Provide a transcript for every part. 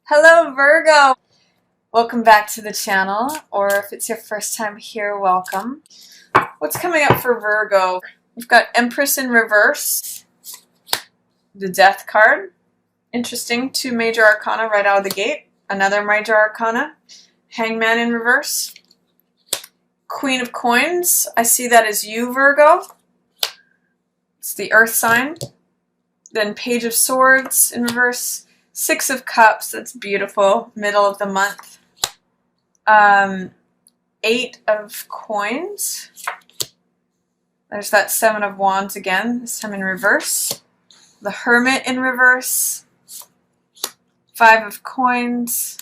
Hello Virgo! Welcome back to the channel, or if it's your first time here, welcome. What's coming up for Virgo? We've got Empress in reverse, the Death card. Interesting, 2 major arcana right out of the gate. Another major arcana, Hangman in reverse. Queen of Coins, I see that as you, Virgo. It's the Earth sign. Then Page of Swords in reverse. 6 of Cups, that's beautiful, middle of the month. 8 of Coins. There's that 7 of Wands again, this time in reverse. The Hermit in reverse. 5 of Coins.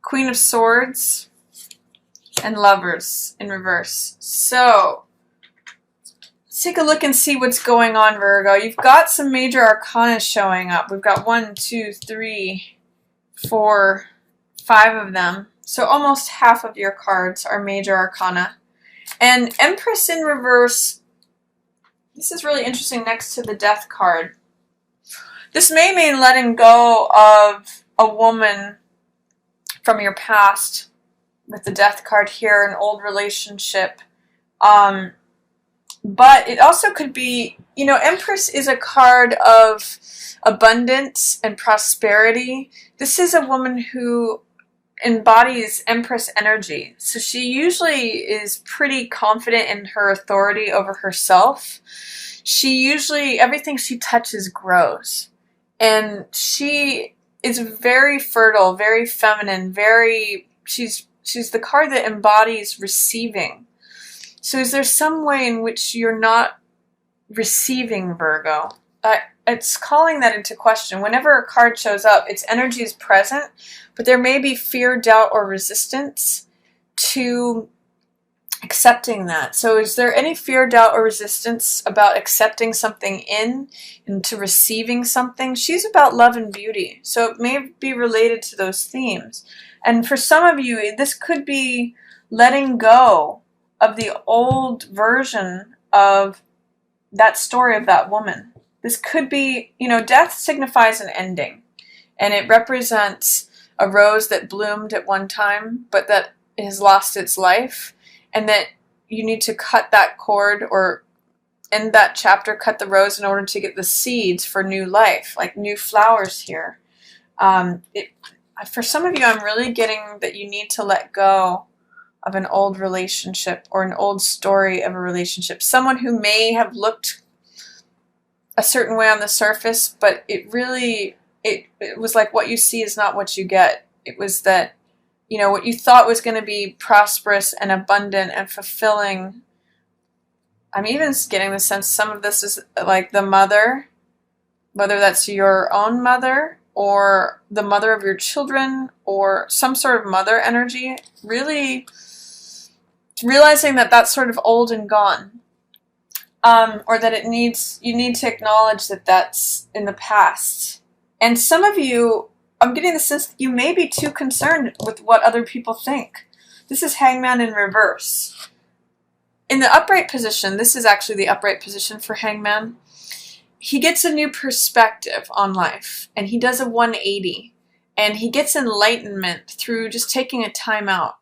Queen of Swords. And Lovers in reverse. So, let's take a look and see what's going on, Virgo. You've got some major arcana showing up. We've got 1, 2, 3, 4, 5 of them. So almost half of your cards are major arcana. And Empress in reverse, this is really interesting next to the Death card. This may mean letting go of a woman from your past with the Death card here, an old relationship. But it also could be, you know, Empress is a card of abundance and prosperity. This is a woman who embodies Empress energy. So she usually is pretty confident in her authority over herself. Everything she touches grows. And she is very fertile, very feminine, she's the card that embodies receiving. So is there some way in which you're not receiving, Virgo? It's calling that into question. Whenever a card shows up, its energy is present, but there may be fear, doubt, or resistance to accepting that. So is there any fear, doubt, or resistance about accepting something into receiving something? She's about love and beauty, so it may be related to those themes. And for some of you, this could be letting go of the old version of that story of that woman. This could be, you know, death signifies an ending, and it represents a rose that bloomed at one time, but that has lost its life, and that you need to cut that cord, or in that chapter, cut the rose in order to get the seeds for new life, like new flowers here. For some of you, I'm really getting that you need to let go of an old relationship or an old story of a relationship. Someone who may have looked a certain way on the surface, but it was like what you see is not what you get. It was that, you know, what you thought was going to be prosperous and abundant and fulfilling. I'm even getting the sense some of this is like the mother, whether that's your own mother or the mother of your children or some sort of mother energy, really realizing that that's sort of old and gone. Or that you need to acknowledge that that's in the past. And some of you, I'm getting the sense that you may be too concerned with what other people think. This is Hangman in reverse. In the upright position, this is actually the upright position for Hangman, he gets a new perspective on life, and he does a 180, and he gets enlightenment through just taking a time out.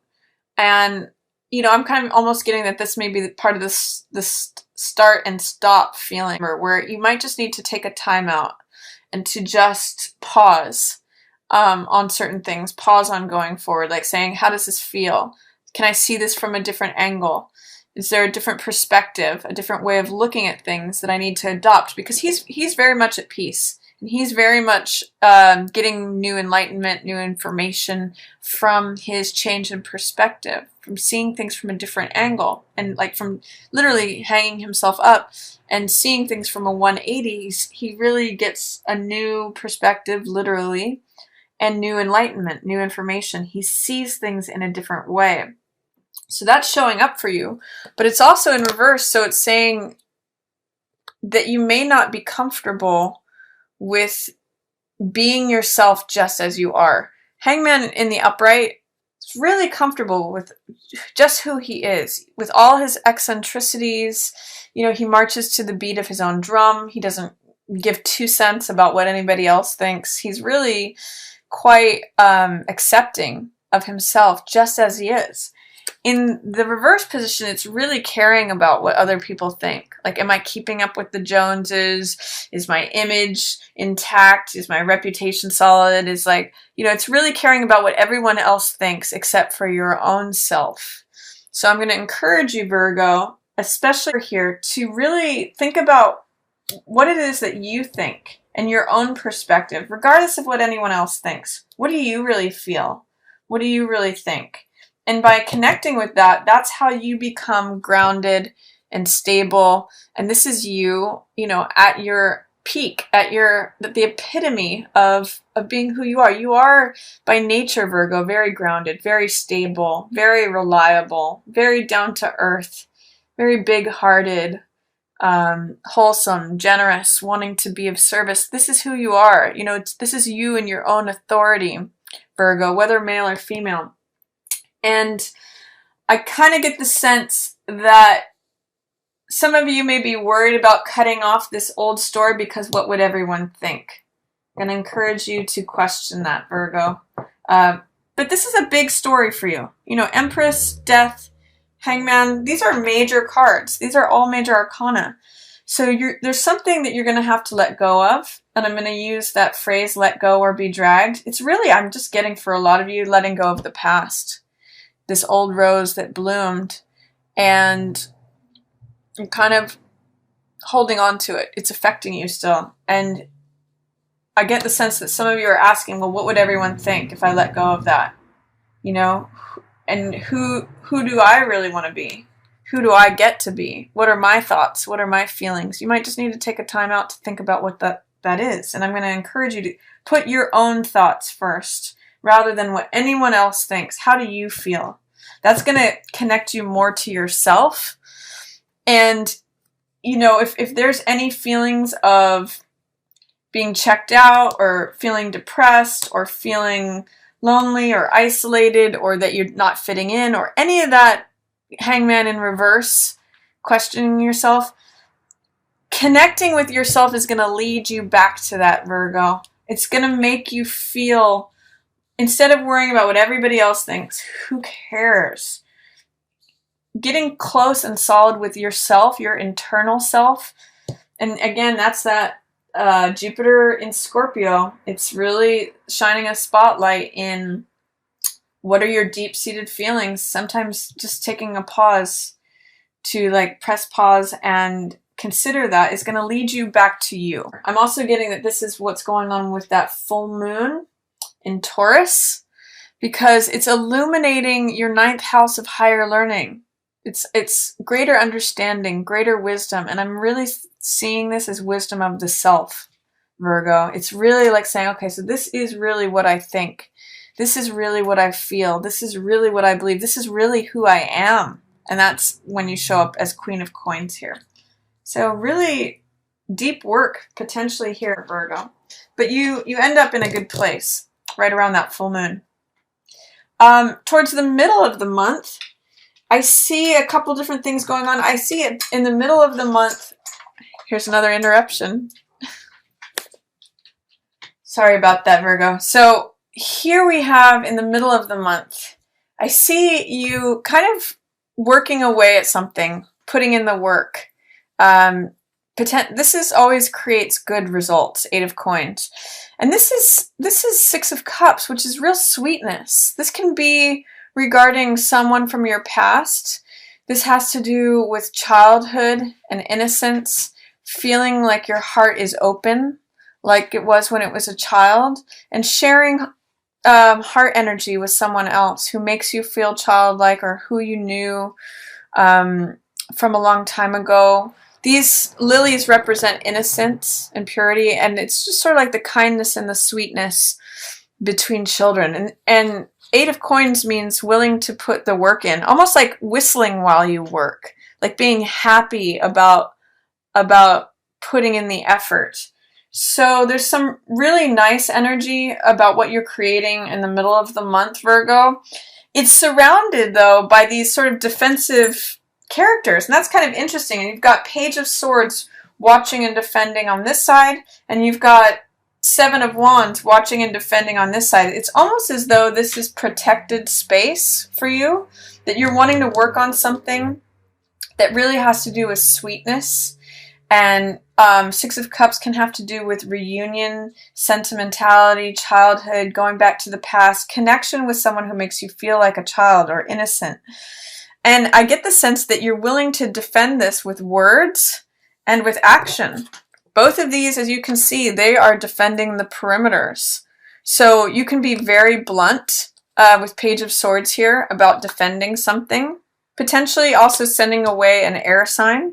And, you know, I'm kind of almost getting that this may be part of this start and stop feeling, where you might just need to take a time out and to just pause on certain things, pause on going forward, like saying, how does this feel? Can I see this from a different angle? Is there a different perspective, a different way of looking at things that I need to adopt? Because he's very much at peace, and he's very much getting new enlightenment, new information from his change in perspective, from seeing things from a different angle, and like from literally hanging himself up and seeing things from a 180. He really gets a new perspective, literally, and new enlightenment, new information. He sees things in a different way. So that's showing up for you, but it's also in reverse. So it's saying that you may not be comfortable with being yourself just as you are. Hangman in the upright is really comfortable with just who he is, with all his eccentricities. You know, he marches to the beat of his own drum. He doesn't give 2 cents about what anybody else thinks. He's really quite accepting of himself just as he is. In the reverse position, it's really caring about what other people think. Like, am I keeping up with the Joneses? Is my image intact? Is my reputation solid? Is like, it's really caring about what everyone else thinks except for your own self. So I'm going to encourage you, Virgo, especially here, to really think about what it is that you think and your own perspective, regardless of what anyone else thinks. What do you really feel? What do you really think? And by connecting with that, that's how you become grounded and stable. And this is you, at your peak, at the epitome of being who you are. You are by nature, Virgo, very grounded, very stable, very reliable, very down to earth, very big-hearted, wholesome, generous, wanting to be of service. This is who you are. This is you in your own authority, Virgo, whether male or female. And I kind of get the sense that some of you may be worried about cutting off this old story because what would everyone think? I'm going to encourage you to question that, Virgo. But this is a big story for you. Empress, Death, Hangman, these are major cards. These are all major arcana. So there's something that you're going to have to let go of. And I'm going to use that phrase, let go or be dragged. It's really, I'm just getting for a lot of you, letting go of the past. This old rose that bloomed, and you're kind of holding on to it. It's affecting you still. And I get the sense that some of you are asking, well, what would everyone think if I let go of that? And who do I really want to be? Who do I get to be? What are my thoughts? What are my feelings? You might just need to take a time out to think about what that is. And I'm going to encourage you to put your own thoughts first, rather than what anyone else thinks. How do you feel? That's going to connect you more to yourself. And, if there's any feelings of being checked out or feeling depressed or feeling lonely or isolated or that you're not fitting in or any of that, Hangman in reverse, questioning yourself, connecting with yourself is going to lead you back to that, Virgo. It's going to make you feel, instead of worrying about what everybody else thinks, who cares? Getting close and solid with yourself, your internal self. And again, that's that Jupiter in Scorpio. It's really shining a spotlight in what are your deep-seated feelings. Sometimes just taking a pause to press pause and consider that is going to lead you back to you. I'm also getting that this is what's going on with that full moon in Taurus, because it's illuminating your 9th house of higher learning. It's greater understanding, greater wisdom, and I'm really seeing this as wisdom of the self, Virgo. It's really like saying, okay, so this is really what I think. This is really what I feel. This is really what I believe. This is really who I am. And that's when you show up as Queen of Coins here. So really deep work potentially here, Virgo. But you end up in a good place right around that full moon. Towards the middle of the month, I see a couple different things going on. I see it in the middle of the month. Here's another interruption. Sorry about that, Virgo. So here we have in the middle of the month, I see you kind of working away at something, putting in the work. This always creates good results, 8 of Coins. And this is 6 of Cups, which is real sweetness. This can be regarding someone from your past. This has to do with childhood and innocence, feeling like your heart is open, like it was when it was a child, and sharing heart energy with someone else who makes you feel childlike or who you knew from a long time ago. These lilies represent innocence and purity, and it's just sort of like the kindness and the sweetness between children. And 8 of Coins means willing to put the work in, almost like whistling while you work, like being happy about putting in the effort. So there's some really nice energy about what you're creating in the middle of the month, Virgo. It's surrounded, though, by these sort of defensive characters, and that's kind of interesting. And you've got Page of Swords watching and defending on this side, and you've got Seven of Wands watching and defending on this side. It's almost as though this is protected space for you, that you're wanting to work on something that really has to do with sweetness. And Six of Cups can have to do with reunion, sentimentality, childhood, going back to the past, connection with someone who makes you feel like a child or innocent. And I get the sense that you're willing to defend this with words and with action. Both of these, as you can see, they are defending the perimeters. So you can be very blunt with Page of Swords here about defending something, potentially also sending away an air sign.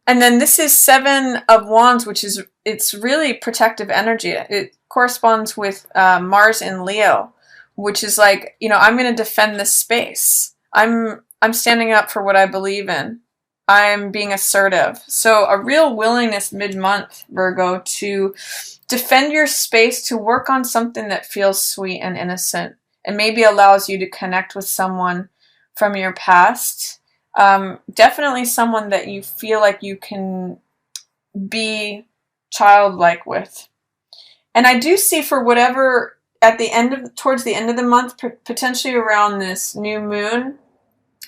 And then this is Seven of Wands, which is, it's really protective energy. It corresponds with Mars in Leo, which is like, you know, I'm going to defend this space. I'm standing up for what I believe in. I'm being assertive. So a real willingness mid-month, Virgo, to defend your space, to work on something that feels sweet and innocent, and maybe allows you to connect with someone from your past. Definitely someone that you feel like you can be childlike with. And I do see, for whatever, at the end of, towards the end of the month, potentially around this new moon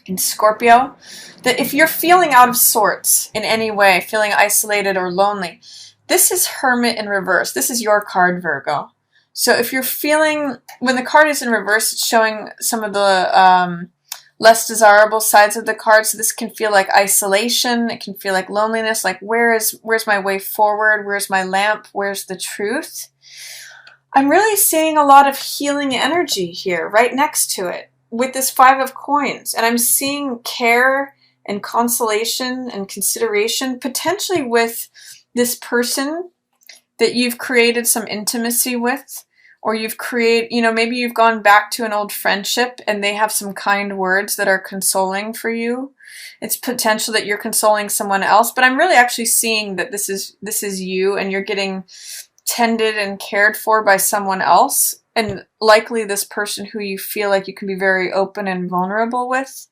in Scorpio, that if you're feeling out of sorts in any way, feeling isolated or lonely, this is Hermit in reverse. This is your card, Virgo. So if you're feeling, when the card is in reverse, it's showing some of the less desirable sides of the card. So this can feel like isolation. It can feel like loneliness. Like, where's my way forward? Where's my lamp? Where's the truth? I'm really seeing a lot of healing energy here, right next to it, with this Five of Coins. And I'm seeing care and consolation and consideration, potentially with this person that you've created some intimacy with, or you've created, you know, maybe you've gone back to an old friendship and they have some kind words that are consoling for you. It's potential that you're consoling someone else, but I'm really actually seeing that this is you, and you're getting tended and cared for by someone else, and likely this person who you feel like you can be very open and vulnerable with.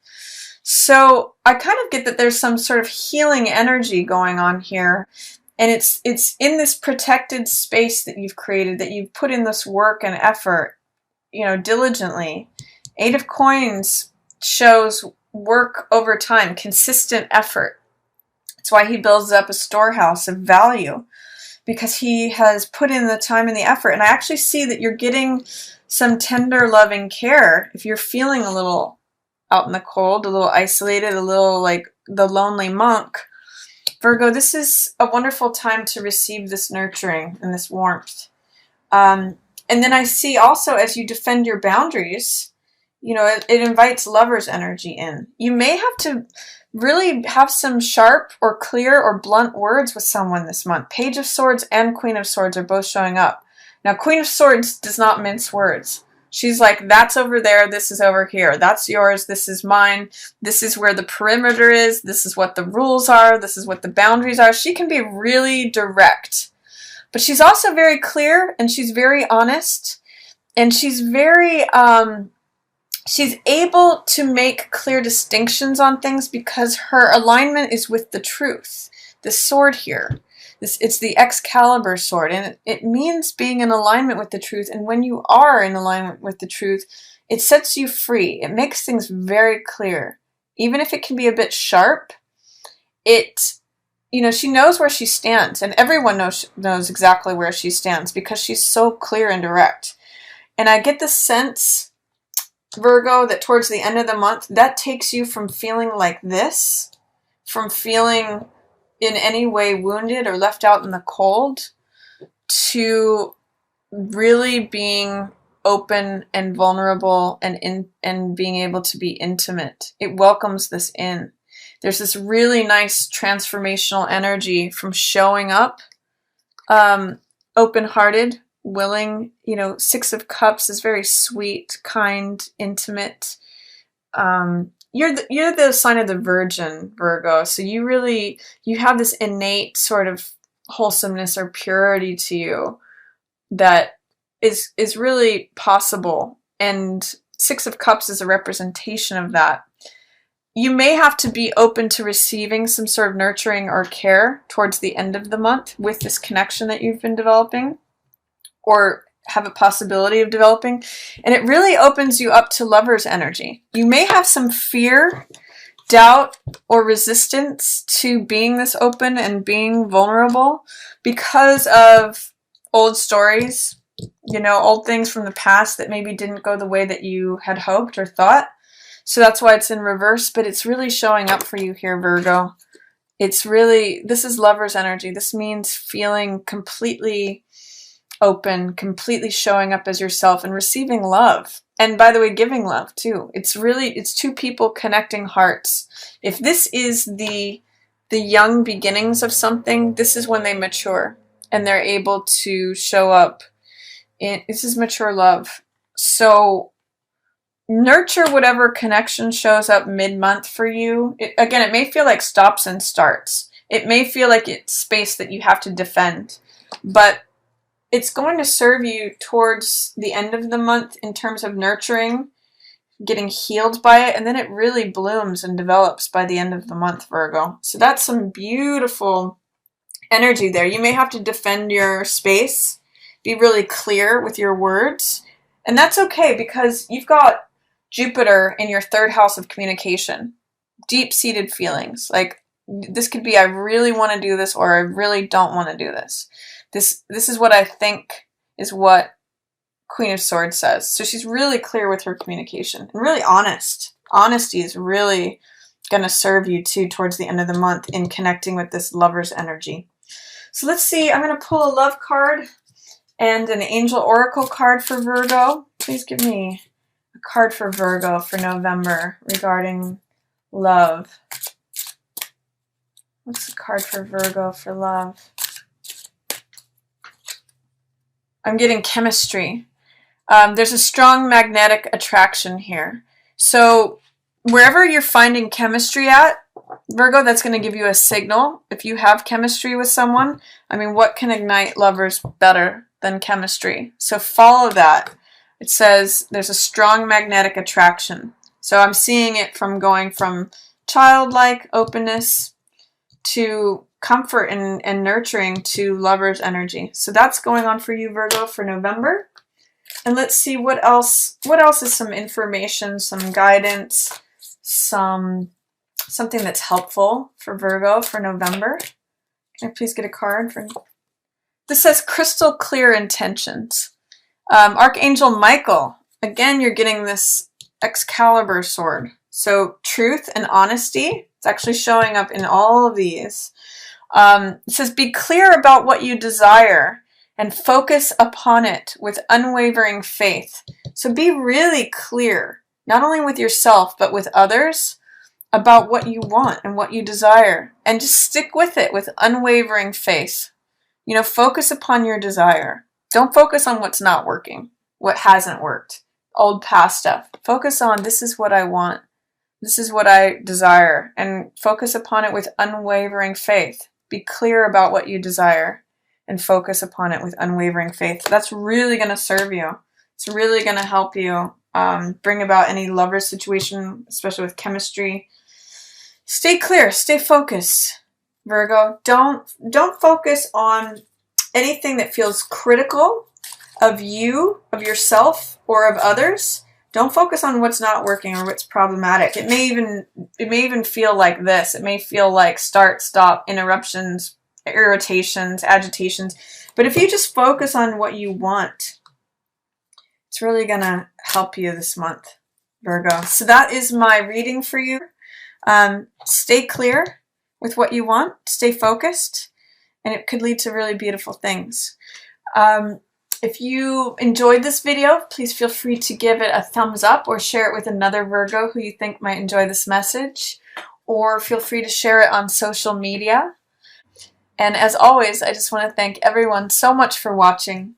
So I kind of get that there's some sort of healing energy going on here. And it's in this protected space that you've created, that you've put in this work and effort, you know, diligently. Eight of Coins shows work over time, consistent effort. That's why he builds up a storehouse of value, because he has put in the time and the effort. And I actually see that you're getting some tender, loving care. If you're feeling a little out in the cold, a little isolated, a little like the lonely monk, Virgo, this is a wonderful time to receive this nurturing and this warmth. And then I see also, as you defend your boundaries, you know, it invites lover's energy in. You may have to really have some sharp or clear or blunt words with someone this month. Page of Swords and Queen of Swords are both showing up. Now, Queen of Swords does not mince words. She's like, that's over there, this is over here. That's yours, this is mine. This is where the perimeter is. This is what the rules are. This is what the boundaries are. She can be really direct. But she's also very clear, and she's very honest. And she's very, she's able to make clear distinctions on things because her alignment is with the truth. The sword here. It's the Excalibur sword, and it means being in alignment with the truth. And when you are in alignment with the truth, it sets you free. It makes things very clear. Even if it can be a bit sharp, you know, she knows where she stands, and everyone knows exactly where she stands because she's so clear and direct. And I get the sense, Virgo, that towards the end of the month, that takes you from feeling like this, from feeling in any way wounded or left out in the cold, to really being open and vulnerable and being able to be intimate. It welcomes this in. There's this really nice transformational energy from showing up, open-hearted, willing. You know, Six of Cups is very sweet, kind, intimate. You're the sign of the Virgin, Virgo, so you have this innate sort of wholesomeness or purity to you that is really possible, and Six of Cups is a representation of that. you may have to be open to receiving some sort of nurturing or care towards the end of the month with this connection that you've been developing or have a possibility of developing. And it really opens you up to lover's energy. You may have some fear, doubt, or resistance to being this open and being vulnerable because of old stories, you know, old things from the past that maybe didn't go the way that you had hoped or thought. So that's why it's in reverse, but it's really showing up for you here, Virgo. It's really, this is lover's energy. This means feeling completely open, completely showing up as yourself and receiving love. And by the way, giving love too. It's two people connecting hearts. If this is the young beginnings of something, this is when they mature and they're able to show up. This is mature love. So nurture whatever connection shows up mid-month for you. Again, it may feel like stops and starts. It may feel like it's space that you have to defend, but it's going to serve you towards the end of the month in terms of nurturing, getting healed by it, and then it really blooms and develops by the end of the month, Virgo. So that's some beautiful energy there. You may have to defend your space, be really clear with your words, and that's okay because you've got Jupiter in your third house of communication, deep-seated feelings. Like this could be, I really want to do this, or I really don't want to do this. This is what I think is what Queen of Swords says. So she's really clear with her communication and really honest. Honesty is really going to serve you too towards the end of the month in connecting with this lover's energy. So let's see. I'm going to pull a love card and an angel oracle card for Virgo. Please give me a card for Virgo for November regarding love. What's the card for Virgo for love? I'm getting chemistry. There's a strong magnetic attraction here. So wherever you're finding chemistry at, Virgo, that's going to give you a signal. If you have chemistry with someone, I mean, what can ignite lovers better than chemistry? So follow that. It says there's a strong magnetic attraction. So I'm seeing it from going from childlike openness to comfort and nurturing to lover's energy. So that's going on for you, Virgo, for November. And let's see what else is some information, some guidance, something that's helpful for Virgo for November. Can I please get a card for? This says crystal clear intentions. Archangel Michael, again, you're getting this Excalibur sword. So truth and honesty, it's actually showing up in all of these. It says, be clear about what you desire and focus upon it with unwavering faith. So be really clear, not only with yourself, but with others about what you want and what you desire. And just stick with it with unwavering faith. You know, focus upon your desire. Don't focus on what's not working, what hasn't worked, old past stuff. Focus on, this is what I want. This is what I desire. And focus upon it with unwavering faith. Be clear about what you desire and focus upon it with unwavering faith. That's really going to serve you. It's really going to help you bring about any lover situation, especially with chemistry. Stay clear. Stay focused, Virgo. Don't focus on anything that feels critical of you, of yourself, or of others. Don't focus on what's not working or what's problematic. It may even feel like this. It may feel like start, stop, interruptions, irritations, agitations. But if you just focus on what you want, it's really going to help you this month, Virgo. So that is my reading for you. Stay clear with what you want. Stay focused. And it could lead to really beautiful things. If you enjoyed this video, please feel free to give it a thumbs up or share it with another Virgo who you think might enjoy this message. Or feel free to share it on social media. And as always, I just want to thank everyone so much for watching.